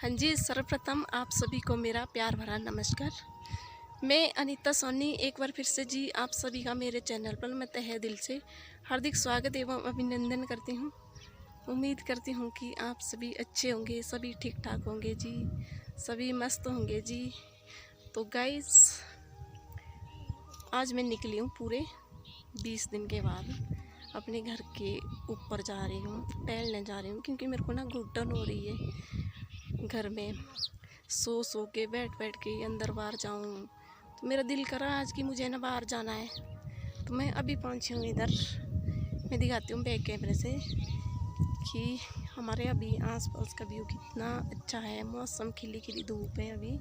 हाँ जी, सर्वप्रथम आप सभी को मेरा प्यार भरा नमस्कार। मैं अनीता सोनी एक बार फिर से जी आप सभी का मेरे चैनल पर मैं तहे दिल से हार्दिक स्वागत एवं अभिनंदन करती हूँ। उम्मीद करती हूँ कि आप सभी अच्छे होंगे, सभी ठीक ठाक होंगे जी, सभी मस्त होंगे जी। तो गाइस, आज मैं निकली हूँ पूरे 20 दिन के बाद अपने घर के ऊपर जा रही हूँ, टहलने जा रही हूँ, क्योंकि मेरे को ना घुटन हो रही है। घर में सो के बैठ के अंदर बाहर जाऊं, तो मेरा दिल करा आज कि मुझे ना बाहर जाना है। तो मैं अभी पहुंची हूँ इधर। मैं दिखाती हूँ बैक कैमरे से कि हमारे अभी आसपास का व्यू कितना अच्छा है। मौसम खिली खिली धूप है अभी।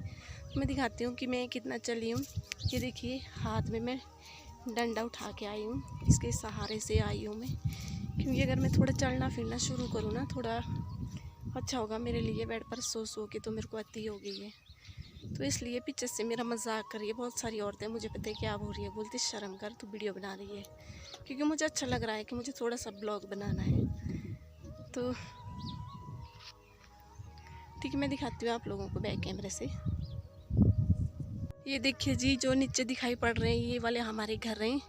तो मैं दिखाती हूँ कि मैं कितना चली हूँ। ये देखिए, हाथ में मैं डंडा उठा के आई हूँ, इसके सहारे से आई हूँ मैं, क्योंकि अगर मैं थोड़ा चलना फिरना शुरू करूँ ना, थोड़ा अच्छा होगा मेरे लिए। बेड पर सो के तो मेरे को अति हो गई है, तो इसलिए पीछे से मेरा मजाक कर रही है बहुत सारी औरतें। मुझे पता है क्या बोल रही है, बोलती शर्म कर, तू वीडियो बना रही है। क्योंकि मुझे अच्छा लग रहा है कि मुझे थोड़ा सा ब्लॉग बनाना है। तो ठीक है, मैं दिखाती हूँ आप लोगों को बैक कैमरे से। ये देखिए जी, जो नीचे दिखाई पड़ रहे हैं ये वाले हमारे घर हैं,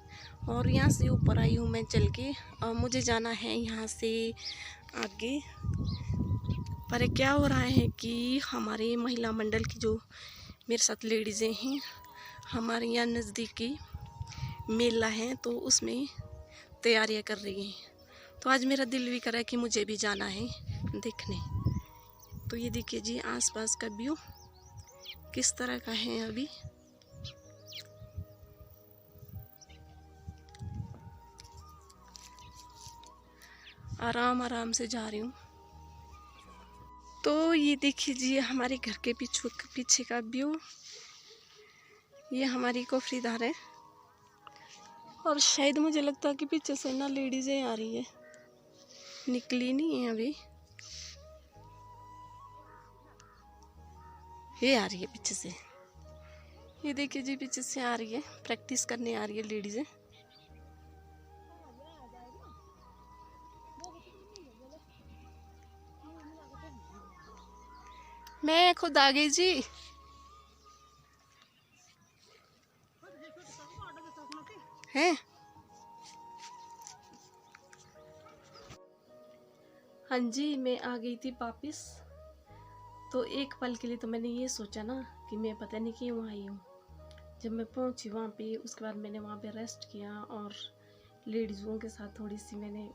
और यहाँ से ऊपर आई हूँ मैं चल के, और मुझे जाना है यहाँ से आगे। पर क्या हो रहा है कि हमारे महिला मंडल की जो मेरे साथ लेडीज़ें हैं, हमारे यहाँ नज़दीकी मेला है, तो उसमें तैयारियां कर रही हैं। तो आज मेरा दिल भी कर रहा है कि मुझे भी जाना है देखने। तो ये देखिए जी, आसपास का व्यू किस तरह का है। अभी आराम आराम से जा रही हूँ। तो ये देखिए जी, हमारे घर के पीछे का व्यू। ये हमारी कोफरीदार है, और शायद मुझे लगता है कि पीछे से ना लेडीज़ें आ रही है, निकली नहीं है अभी। ये आ रही है पीछे से, ये देखिए जी, पीछे से आ रही है, प्रैक्टिस करने आ रही है लेडीज़ें। मैं खुद आ गई जी। हैं? हाँ जी, मैं आ गई थी वापिस। तो एक पल के लिए तो मैंने ये सोचा ना कि मैं पता नहीं क्यों आई हूँ। जब मैं पहुँची वहाँ पे, उसके बाद मैंने वहाँ पे रेस्ट किया, और लेडीज़ों के साथ थोड़ी सी मैंने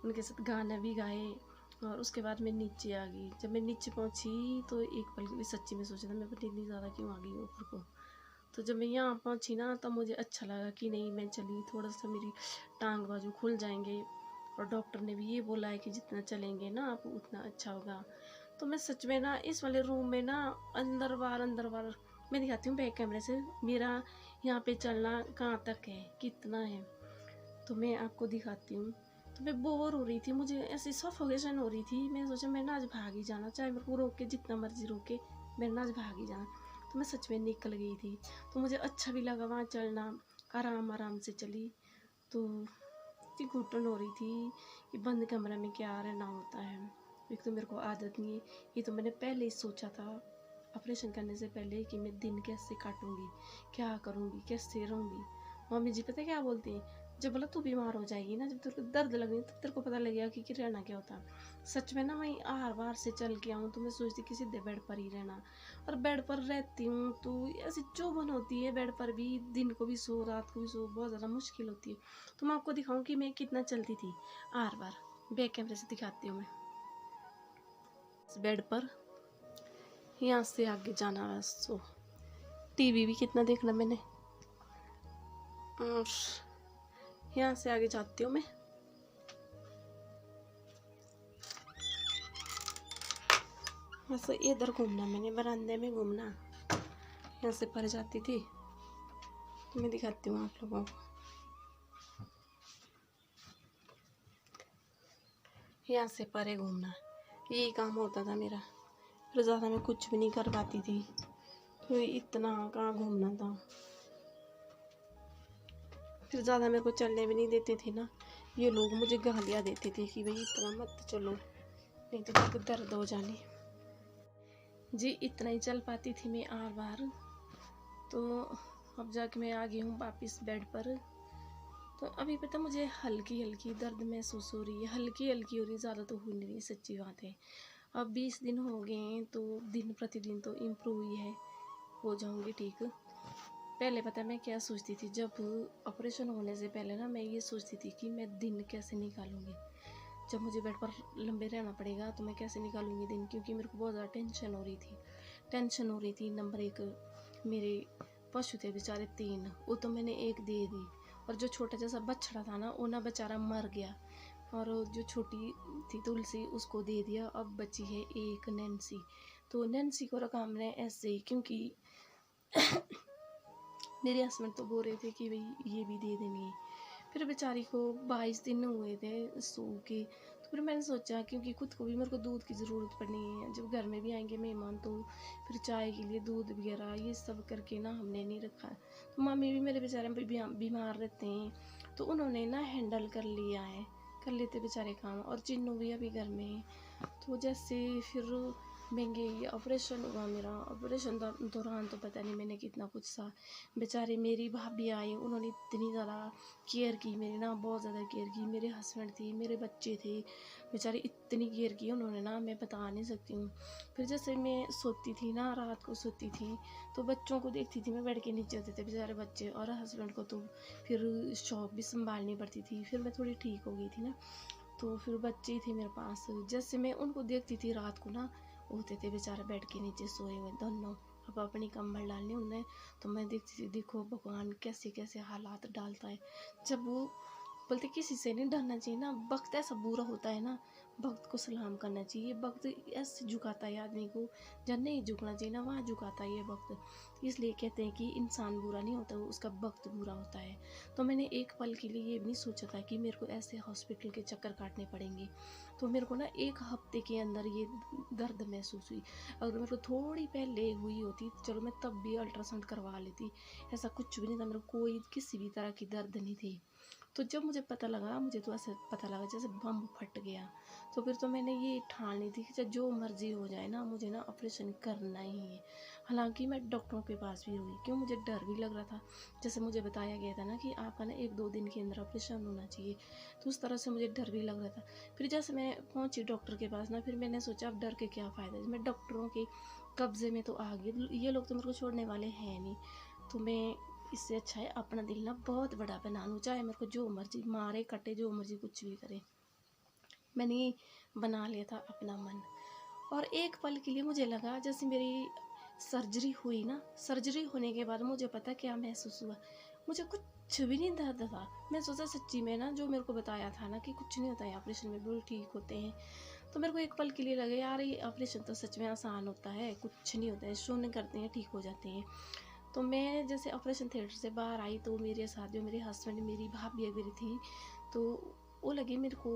उनके साथ गाना भी गाए, और उसके बाद मैं नीचे आ गई। जब मैं नीचे पहुँची तो एक पल के लिए सच्ची में सोचा था मैं पता इतनी ज़्यादा क्यों आ गई ऊपर को। तो जब मैं यहाँ पहुँची ना, तब मुझे अच्छा लगा कि नहीं, मैं चली, थोड़ा सा मेरी टांग बाजू खुल जाएंगे, और डॉक्टर ने भी ये बोला है कि जितना चलेंगे ना आप उतना अच्छा होगा। तो मैं सच में ना इस वाले रूम में ना अंदर बार मैं दिखाती हूँ बैक कैमरे से मेरा यहाँ पे चलना कहाँ तक है, कितना है। तो मैं आपको दिखाती हूँ। तो मैं बोर हो रही थी, मुझे ऐसी सफोकेशन हो रही थी। मैं सोचा मैं ना आज भाग ही जाना, चाहे मेरे को रोके जितना मर्जी रोके, मैं ना आज भाग ही जाना। तो मैं सच में निकल गई थी। तो मुझे अच्छा भी लगा वहाँ चलना, आराम आराम से चली। तो इतनी घुटन हो रही थी कि बंद कमरे में क्या रहना होता है। एक तो मेरे को आदत नहीं है। ये तो मैंने पहले ही सोचा था ऑपरेशन करने से पहले कि मैं दिन कैसे काटूंगी, क्या करूँगी, कैसे रहूँगी। मम्मी जी पता क्या बोलती हैं, जब बोला तू बीमार हो जाएगी ना, जब तेरे को दर्द लगेगी तब तेरे को पता लगेगा कि रहना क्या होता है। सच में ना मैं हर बार से चल के आऊँ तो मैं सोचती कि सीधे बेड पर ही रहना, और बेड पर रहती हूँ तो ऐसी चुभन होती है बेड पर भी, दिन को भी सो रात को भी सो, बहुत ज़्यादा मुश्किल होती है। तो मैं आपको दिखाऊँ कि मैं कितना चलती थी। हर बार बैक कैमरे से दिखाती हूँ मैं। इस बेड पर यहाँ से आगे जाना है, सो टीवी भी कितना देखना मैंने, और यहाँ से आगे जाती हूँ मैं। वैसे इधर घूमना, मैंने बरामदे में घूमना, यहाँ से पर जाती थी। मैं दिखाती हूँ आप लोगों को। यहाँ से परे घूमना, यही काम होता था मेरा। फिर ज़्यादा मैं कुछ भी नहीं कर पाती थी, तो इतना कहाँ घूमना था। फिर ज़्यादा मेरे को चलने भी नहीं देते थे ना, ये लोग मुझे गालियाँ देते थे कि भाई इतना मत चलो, नहीं तो तेरे को दर्द हो जाने। जी इतना ही चल पाती थी मैं आर बार। तो अब जाके मैं आ गई हूँ वापस बेड पर। तो अभी पता मुझे हल्की हल्की दर्द महसूस हो रही है, हल्की हल्की हो रही है, ज़्यादा तो हो नहीं रही, सच्ची बात है। अब 20 दिन हो गए हैं तो दिन प्रतिदिन तो इम्प्रूव ही है, हो जाऊंगी ठीक। पहले पता मैं क्या सोचती थी, जब ऑपरेशन होने से पहले ना मैं ये सोचती थी कि मैं दिन कैसे निकालूंगी। जब मुझे बेड पर लंबे रहना पड़ेगा तो मैं कैसे निकालूंगी दिन, क्योंकि मेरे को बहुत ज़्यादा टेंशन हो रही थी। नंबर एक, मेरे पशु थे बेचारे 3, वो तो मैंने एक दे दी, और जो छोटा जैसा बछड़ा था ना वो ना बेचारा मर गया, और जो छोटी थी तुलसी उसको दे दिया। अब बची है एक नैन्सी। तो नैन्सी को रखा हमने ऐसे ही, क्योंकि मेरे हस्बैंड तो बोल रहे थे कि भाई ये भी दे देंगे। फिर बेचारी को 22 दिन हुए थे सो के। तो फिर मैंने सोचा, क्योंकि खुद को भी मेरे को दूध की ज़रूरत पड़नी है, जब घर में भी आएंगे मेहमान तो फिर चाय के लिए दूध वगैरह ये सब करके ना हमने नहीं रखा। तो मम्मी भी मेरे बेचारे बीमार रहते हैं, तो उन्होंने ना हैंडल कर लिया है, कर लेते बेचारे काम। और चिन्नू भी अभी घर में है। तो जैसे फिर महंगे ऑपरेशन हुआ मेरा। ऑपरेशन दौरान तो पता नहीं मैंने कितना कुछ सा, बेचारे मेरी भाभी आई, उन्होंने इतनी ज़्यादा केयर की मेरी ना, बहुत ज़्यादा केयर की। मेरे हस्बैंड थे, मेरे बच्चे थे, बेचारे इतनी केयर की उन्होंने ना, मैं बता नहीं सकती हूँ। फिर जैसे मैं सोती थी ना, रात को सोती थी तो बच्चों को देखती थी मैं, बेड के नीचे होते थे बेचारे बच्चे, और हस्बैंड को तो फिर शॉप भी संभालनी पड़ती थी। फिर मैं थोड़ी ठीक हो गई थी ना, तो फिर बच्चे थे मेरे पास। जैसे मैं उनको देखती थी रात को ना, होते थे बेचारे बेड के नीचे सोए हुए दोनों, अब अपनी कंबल डालनी उन्हें। तो मैं देखती थी, देखो भगवान कैसे कैसे हालात डालता है। जब वो बोलते किसी से नहीं डरना चाहिए ना, वक्त ऐसा बुरा होता है ना, वक्त को सलाम करना चाहिए। वक्त ऐसे झुकाता है आदमी को, जहाँ नहीं झुकना चाहिए ना वहाँ झुकाता है ये वक्त। इसलिए कहते हैं कि इंसान बुरा नहीं होता, उसका वक्त बुरा होता है। तो मैंने एक पल के लिए ये भी नहीं सोचा था कि मेरे को ऐसे हॉस्पिटल के चक्कर काटने पड़ेंगे। तो मेरे को ना 1 हफ्ते के अंदर ये दर्द महसूस हुई। अगर मेरे को थोड़ी पहले हुई होती चलो मैं तब भी अल्ट्रासाउंड करवा लेती, ऐसा कुछ भी नहीं था, मेरे को कोई किसी भी तरह की दर्द नहीं थी। तो जब मुझे पता लगा, मुझे तो ऐसे पता लगा जैसे बम फट गया। तो फिर तो मैंने ये ठान ली थी कि जो मर्जी हो जाए ना, मुझे ना ऑपरेशन करना ही है। हालांकि मैं डॉक्टरों के पास भी हुई, क्यों, मुझे डर भी लग रहा था। जैसे मुझे बताया गया था ना कि आपका ना 1-2 दिन के अंदर ऑपरेशन होना चाहिए, तो उस तरह से मुझे डर भी लग रहा था। फिर जैसे मैं पहुंची डॉक्टर के पास ना, फिर मैंने सोचा अब डर के क्या फ़ायदा, मैं डॉक्टरों के कब्जे में तो आ गई, ये लोग तो मेरे को छोड़ने वाले हैं नहीं। तो मैं, इससे अच्छा है अपना दिल ना बहुत बड़ा बना लूँ, चाहे मेरे को जो मर्जी मारे कटे, जो मर्जी कुछ भी करे। मैंने बना लिया था अपना मन। और एक पल के लिए मुझे लगा जैसे मेरी सर्जरी हुई ना, सर्जरी होने के बाद मुझे पता क्या महसूस हुआ, मुझे कुछ भी नहीं दर्द था। मैं सोचा सच्ची में ना, जो मेरे को बताया था ना कि कुछ नहीं होता है ऑपरेशन में, बिल्कुल ठीक होते हैं। तो मेरे को एक पल के लिए लगा यार ये ऑपरेशन तो सच में आसान होता है, कुछ नहीं होता है, शून्य करते हैं ठीक हो जाते हैं। तो मैं जैसे ऑपरेशन थिएटर से बाहर आई तो मेरे साथ जो मेरे हस्बैंड, मेरी भाभी वगैरह थी, तो वो लगे मेरे को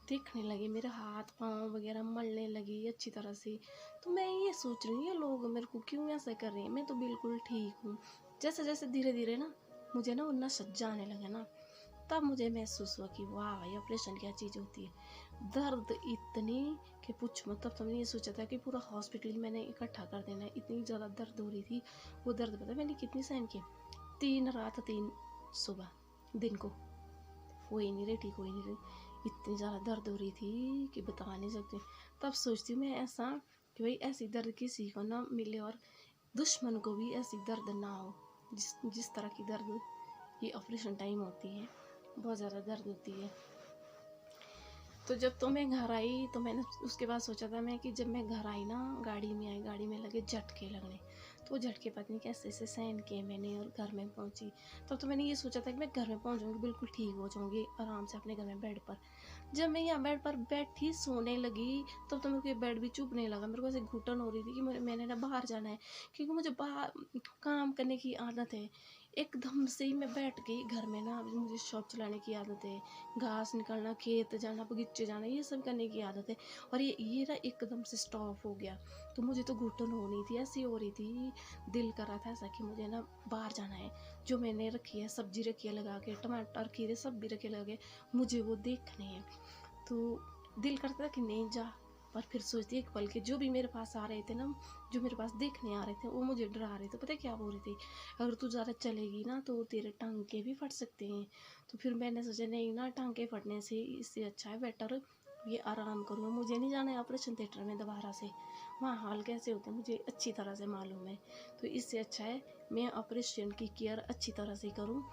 देखने लगे, मेरे हाथ पाँव वगैरह मलने लगी अच्छी तरह से। तो मैं ये सोच रही हूँ ये लोग मेरे को क्यों ऐसा कर रहे हैं, मैं तो बिल्कुल ठीक हूँ। जैसे जैसे धीरे धीरे ना मुझे ना वो नशा आने लगा ना, तब मुझे महसूस हुआ कि वाह भाई ऑपरेशन क्या चीज़ होती है। दर्द इतनी कि पूछ मत। तब तो मैंने ये सोचा था कि पूरा हॉस्पिटल मैंने इकट्ठा कर देना है, इतनी ज़्यादा दर्द हो रही थी। वो दर्द पता मैंने कितनी सहन की, 3 रात 3 सुबह दिन को, हो ही नहीं रही ठीक, हो ही नहीं रही, इतनी ज़्यादा दर्द हो रही थी कि बता नहीं सकती। तब सोचती हूँ मैं ऐसा कि भाई ऐसी दर्द किसी को ना मिले, और दुश्मन को भी ऐसी दर्द ना हो जिस तरह की दर्द ये ऑपरेशन टाइम होती है, बहुत ज़्यादा दर्द होती है। तो जब तो मैं घर आई तो मैंने उसके बाद सोचा था मैं कि जब मैं घर आई ना, गाड़ी में आई, गाड़ी में लगे झटके लगने, तो झटके पता नहीं कैसे से सहन किए मैंने, और घर में पहुंची। तब तो मैंने ये सोचा था कि मैं घर में पहुंचूंगी बिल्कुल ठीक हो जाऊंगी आराम से अपने घर में बेड पर। जब मैं यहाँ बेड पर बैठी सोने लगी, तब तो मेरे को ये बेड भी चुभने लगा, मेरे को ऐसे घुटन हो रही थी कि मैंने ना बाहर जाना है, क्योंकि मुझे बाहर काम करने की आदत है। एकदम से ही मैं बैठ गई घर में ना, अभी मुझे शॉप चलाने की आदत है, घास निकालना, खेत जाना, बगीचे जाना, ये सब करने की आदत है। और ये ना एकदम से स्टॉप हो गया, तो मुझे तो घुटन होनी थी, ऐसी हो रही थी, दिल कर रहा था ऐसा कि मुझे ना बाहर जाना है। जो मैंने रखी है सब्जी रखी है लगा के, टमाटर खीरे सब भी रखे लगे, मुझे वो देखने हैं। तो दिल करता था कि नहीं जा, पर फिर सोचती एक पल के जो भी मेरे पास आ रहे थे ना, जो मेरे पास देखने आ रहे थे, वो मुझे डरा रहे थे। पता है क्या बोल रहे थे, अगर तू ज़्यादा चलेगी ना तो तेरे टांके भी फट सकते हैं। तो फिर मैंने सोचा नहीं ना, टांके फटने से इससे अच्छा है बेटर ये आराम करूँ, मुझे नहीं जाना है ऑपरेशन थिएटर में दोबारा से, वहाँ हाल कैसे होते हैं मुझे अच्छी तरह से मालूम है। तो इससे अच्छा है मैं ऑपरेशन की केयर अच्छी तरह से करूँ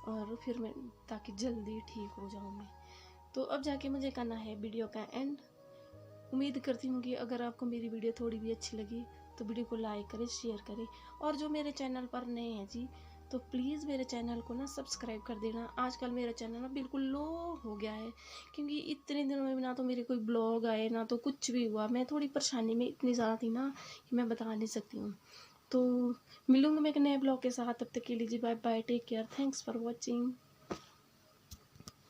और फिर मैं ताकि जल्दी ठीक हो जाऊँ मैं। तो अब जाके मुझे करना है वीडियो का एंड। उम्मीद करती हूँ कि अगर आपको मेरी वीडियो थोड़ी भी अच्छी लगी तो वीडियो को लाइक करें, शेयर करें, और जो मेरे चैनल पर नए हैं जी तो प्लीज़ मेरे चैनल को ना सब्सक्राइब कर देना। आजकल मेरा चैनल ना बिल्कुल लो हो गया है, क्योंकि इतने दिनों में ना तो मेरे कोई ब्लॉग आए ना तो कुछ भी हुआ। मैं थोड़ी परेशानी में इतनी ज़्यादा थी ना कि मैं बता नहीं सकती हूँ। तो मिलूँगी मैं एक नए ब्लॉग के साथ, तब तक के लिए जी bye bye, take care, thanks for watching.